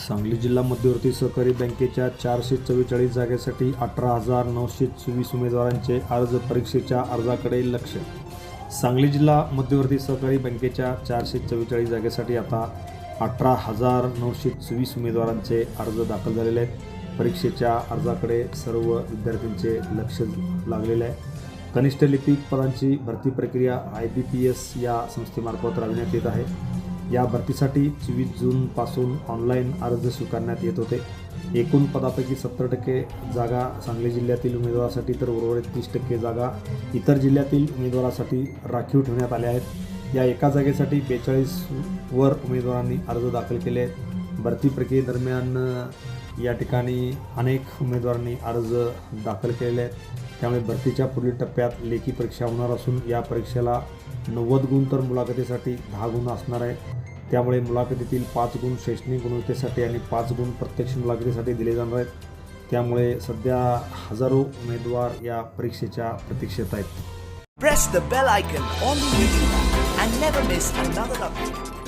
सांगली जिल्हा मध्यवर्ती सहकारी बँकेच्या 444 जागेसाठी 18,924 उमेदवारांचे अर्ज. परीक्षेच्या अर्जाकडे लक्ष. सांगली जिल्हा मध्यवर्ती सहकारी बँकेच्या 444 जागेसाठी आता 18,924 उमेदवारांचे अर्ज दाखल झालेले आहेत. परीक्षेच्या अर्जाकडे सर्व विद्यार्थ्यांचे लक्ष लागलेले आहे. कनिष्ठ लिपिक पदांची भरती प्रक्रिया IBPS या संस्थेमार्फत राबविण्यात येत आहे. या भरतीसाठी 24 जूनपासून ऑनलाईन अर्ज स्वीकारण्यात येत होते. एकूण पदापैकी 70% जागा सांगली जिल्ह्यातील उमेदवारासाठी तर उर्वरित 30% जागा इतर जिल्ह्यातील उमेदवारासाठी राखीव ठेवण्यात आल्या आहेत. या एका जागेसाठी 42 वर उमेदवारांनी अर्ज दाखल केले आहेत. भरती प्रक्रियेदरम्यान या ठिकाणी अनेक उमेदवारांनी अर्ज दाखल केलेले आहेत. त्यामुळे भरतीच्या पुढील टप्प्यात लेखी परीक्षा होणार असून या परीक्षेला 90 गुण तर मुलाखतीसाठी 10 गुण असणार आहे. त्यामुळे मुलाखतीतील 5 गुण शैक्षणिक गुणवत्तेसाठी आणि 5 गुण प्रत्यक्ष मुलाखतीसाठी दिले जाणार आहेत. त्यामुळे सध्या हजारो उमेदवार या परीक्षेच्या प्रतीक्षेत आहेत. Press the bell icon on the YouTube app and never miss another update.